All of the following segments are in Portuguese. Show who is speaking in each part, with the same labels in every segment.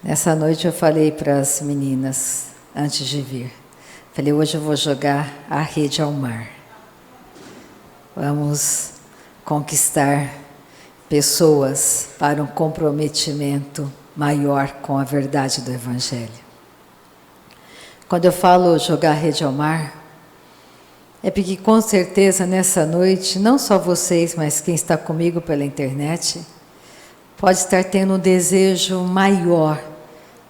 Speaker 1: Nessa noite eu falei para as meninas, antes de vir, falei, hoje eu vou jogar a rede ao mar. Vamos conquistar pessoas para um comprometimento maior com a verdade do Evangelho. Quando eu falo jogar a rede ao mar, é porque com certeza nessa noite, não só vocês, mas quem está comigo pela internet, pode estar tendo um desejo maior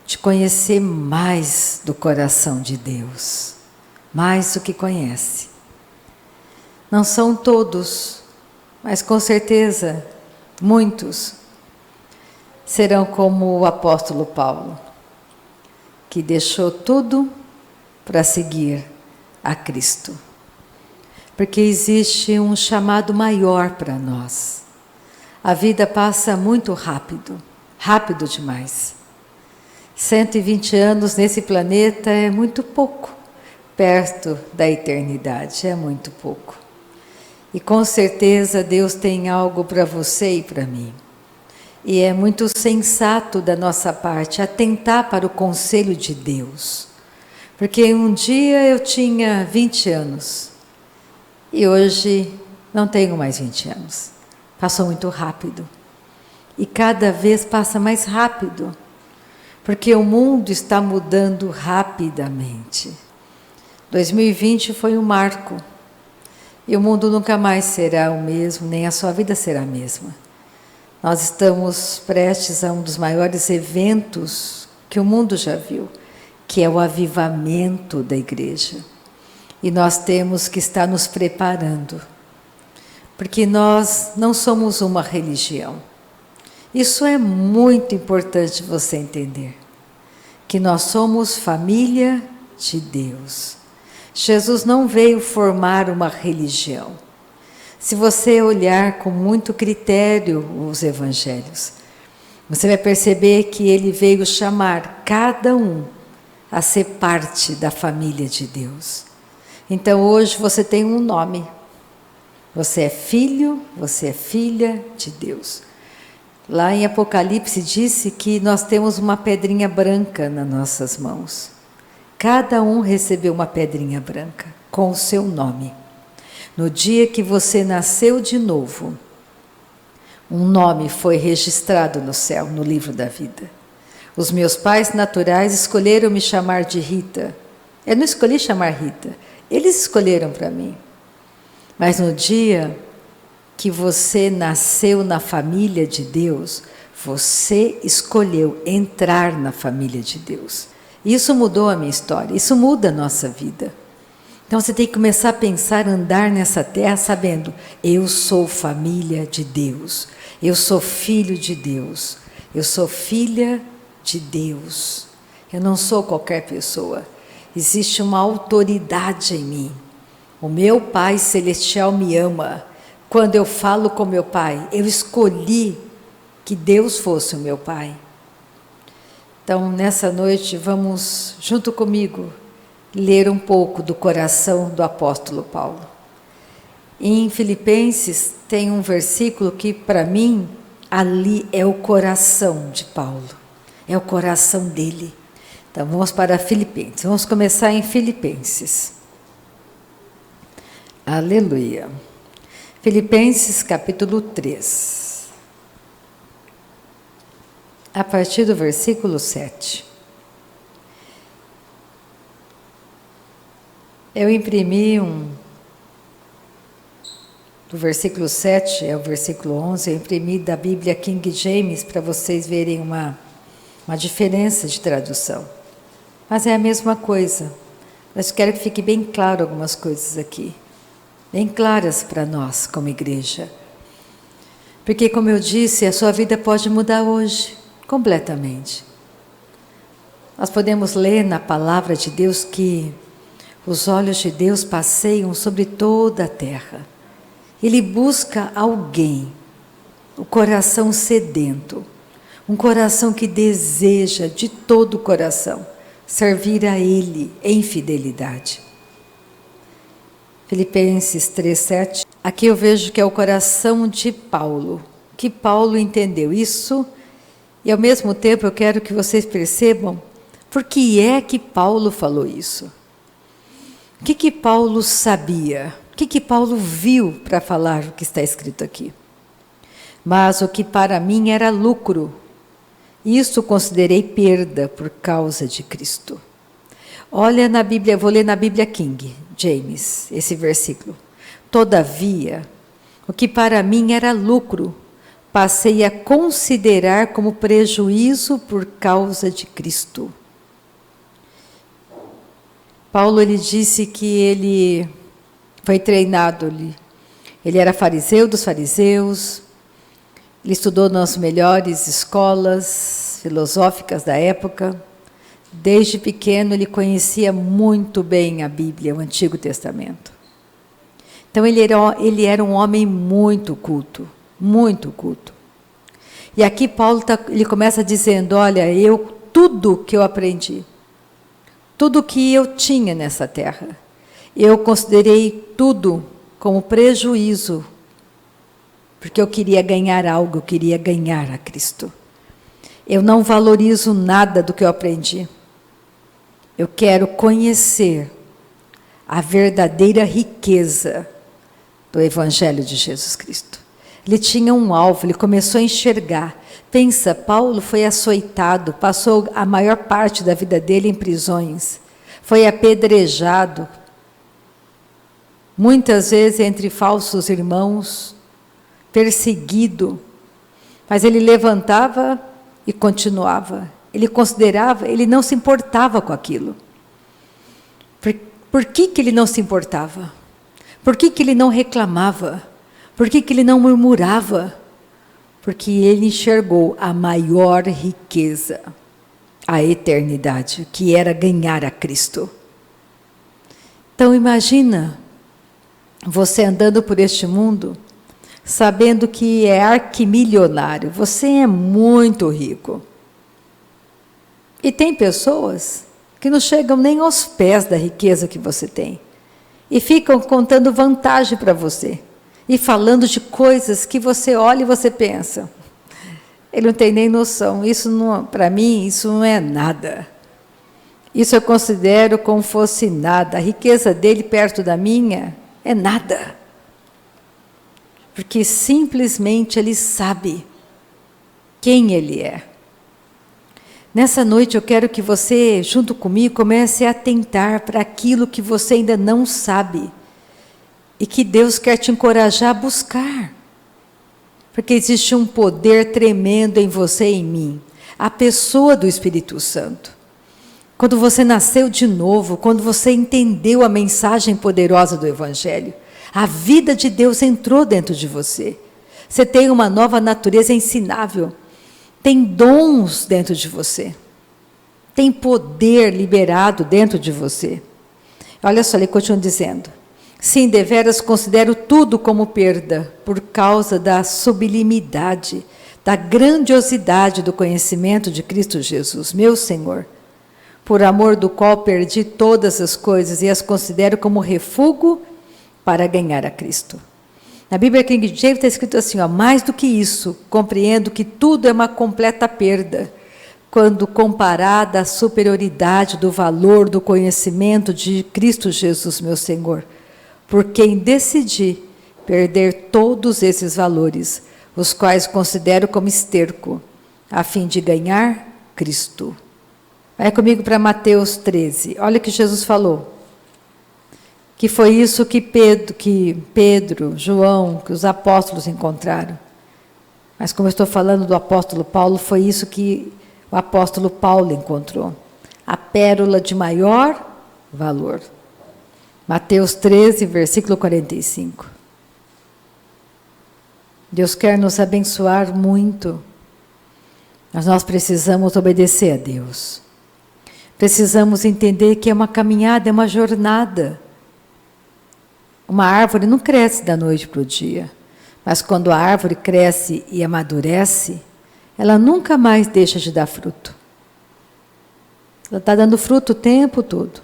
Speaker 1: de conhecer mais do coração de Deus, mais do que conhece. Não são todos, mas com certeza muitos serão como o apóstolo Paulo, que deixou tudo para seguir a Cristo. Porque existe um chamado maior para nós. A vida passa muito rápido, rápido demais. 120 anos nesse planeta é muito pouco, perto da eternidade, é muito pouco. E com certeza Deus tem algo para você e para mim. E é muito sensato da nossa parte atentar para o conselho de Deus. Porque um dia eu tinha 20 anos e hoje não tenho mais 20 anos. Passou muito rápido. E cada vez passa mais rápido. Porque o mundo está mudando rapidamente. 2020 foi um marco. E o mundo nunca mais será o mesmo, nem a sua vida será a mesma. Nós estamos prestes a um dos maiores eventos que o mundo já viu, que é o avivamento da igreja. E nós temos que estar nos preparando. Porque nós não somos uma religião. Isso é muito importante você entender. Que nós somos família de Deus. Jesus não veio formar uma religião. Se você olhar com muito critério os evangelhos, você vai perceber que ele veio chamar cada um a ser parte da família de Deus. Então hoje você tem um nome. Você é filho, você é filha de Deus. Lá em Apocalipse disse que nós temos uma pedrinha branca nas nossas mãos. Cada um recebeu uma pedrinha branca com o seu nome. No dia que você nasceu de novo, um nome foi registrado no céu, no livro da vida. Os meus pais naturais escolheram me chamar de Rita. Eu não escolhi chamar Rita, eles escolheram para mim. Mas no dia que você nasceu na família de Deus, você escolheu entrar na família de Deus. Isso mudou a minha história, isso muda a nossa vida. Então você tem que começar a pensar, andar nessa terra sabendo, eu sou família de Deus, eu sou filho de Deus, eu sou filha de Deus. Eu não sou qualquer pessoa, existe uma autoridade em mim. O meu Pai Celestial me ama. Quando eu falo com meu Pai, eu escolhi que Deus fosse o meu Pai. Então, nessa noite, vamos, junto comigo, ler um pouco do coração do apóstolo Paulo. Em Filipenses, tem um versículo que, para mim, ali é o coração de Paulo. É o coração dele. Então, vamos para Filipenses. Vamos começar em Filipenses. Aleluia. Filipenses capítulo 3. A partir do versículo 7. Eu imprimi do versículo 7 ao versículo 11, eu imprimi da Bíblia King James para vocês verem uma diferença de tradução. Mas é a mesma coisa. Mas quero que fique bem claro algumas coisas aqui. Bem claras para nós como igreja. Porque, como eu disse, a sua vida pode mudar hoje, completamente. Nós podemos ler na palavra de Deus que os olhos de Deus passeiam sobre toda a terra. Ele busca alguém, o coração sedento, um coração que deseja de todo o coração servir a Ele em fidelidade. Filipenses 3:7. Aqui eu vejo que é o coração de Paulo, que Paulo entendeu isso E ao mesmo tempo eu quero que vocês percebam por que é que Paulo falou isso. O que Paulo sabia? O que Paulo viu para falar o que está escrito aqui? Mas o que para mim era lucro, isso considerei perda por causa de Cristo. Olha na Bíblia, vou ler na Bíblia King James, esse versículo. Todavia, o que para mim era lucro, passei a considerar como prejuízo por causa de Cristo. Paulo, ele disse que ele foi treinado, ele era fariseu dos fariseus, ele estudou nas melhores escolas filosóficas da época. Desde pequeno ele conhecia muito bem a Bíblia, o Antigo Testamento. Então ele era um homem muito culto, muito culto. E aqui Paulo ele começa dizendo, olha, tudo que eu aprendi, tudo que eu tinha nessa terra, eu considerei tudo como prejuízo, porque eu queria ganhar algo, eu queria ganhar a Cristo. Eu não valorizo nada do que eu aprendi. Eu quero conhecer a verdadeira riqueza do Evangelho de Jesus Cristo. Ele tinha um alvo, ele começou a enxergar. Pensa, Paulo foi açoitado, passou a maior parte da vida dele em prisões, foi apedrejado, muitas vezes entre falsos irmãos, perseguido, mas ele levantava e continuava. Ele considerava, ele não se importava com aquilo. Por que ele não se importava? Por que ele não reclamava? Por que ele não murmurava? Porque ele enxergou a maior riqueza, a eternidade, que era ganhar a Cristo. Então imagina você andando por este mundo, sabendo que é arquimilionário, você é muito rico. E tem pessoas que não chegam nem aos pés da riqueza que você tem. E ficam contando vantagem para você. E falando de coisas que você olha e você pensa. Ele não tem nem noção. Isso não, para mim, isso não é nada. Isso eu considero como fosse nada. A riqueza dele perto da minha é nada. Porque simplesmente ele sabe quem ele é. Nessa noite eu quero que você, junto comigo, comece a atentar para aquilo que você ainda não sabe e que Deus quer te encorajar a buscar. Porque existe um poder tremendo em você e em mim, a pessoa do Espírito Santo. Quando você nasceu de novo, quando você entendeu a mensagem poderosa do Evangelho, a vida de Deus entrou dentro de você. Você tem uma nova natureza ensinável. Tem dons dentro de você. Tem poder liberado dentro de você. Olha só, ele continua dizendo. Sim, deveras considero tudo como perda, por causa da sublimidade, da grandiosidade do conhecimento de Cristo Jesus, meu Senhor, por amor do qual perdi todas as coisas e as considero como refúgio para ganhar a Cristo. Na Bíblia King James está escrito assim, ó, mais do que isso, compreendo que tudo é uma completa perda, quando comparada à superioridade do valor do conhecimento de Cristo Jesus, meu Senhor, por quem decidi perder todos esses valores, os quais considero como esterco, a fim de ganhar Cristo. Vai comigo para Mateus 13, olha o que Jesus falou. Que foi isso que Pedro, João, que os apóstolos encontraram. Mas como eu estou falando do apóstolo Paulo, foi isso que o apóstolo Paulo encontrou. A pérola de maior valor. Mateus 13, versículo 45. Deus quer nos abençoar muito, mas nós precisamos obedecer a Deus. Precisamos entender que é uma caminhada, é uma jornada. Uma árvore não cresce da noite para o dia, mas quando a árvore cresce e amadurece, ela nunca mais deixa de dar fruto. Ela está dando fruto o tempo todo.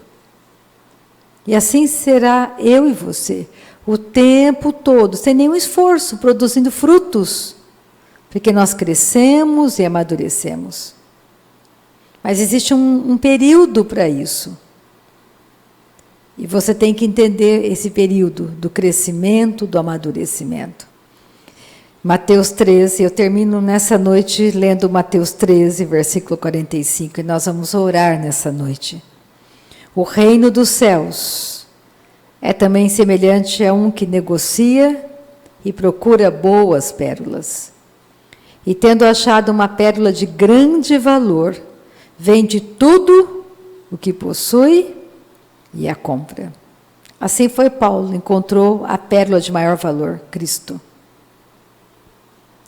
Speaker 1: E assim será eu e você, o tempo todo, sem nenhum esforço, produzindo frutos. Porque nós crescemos e amadurecemos. Mas existe um período para isso. E você tem que entender esse período do crescimento, do amadurecimento. Mateus 13, eu termino nessa noite lendo Mateus 13, versículo 45, e nós vamos orar nessa noite. O reino dos céus é também semelhante a um que negocia e procura boas pérolas. E tendo achado uma pérola de grande valor, vende tudo o que possui e a compra. Assim foi Paulo, encontrou a pérola de maior valor, Cristo.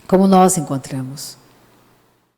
Speaker 1: Como nós encontramos.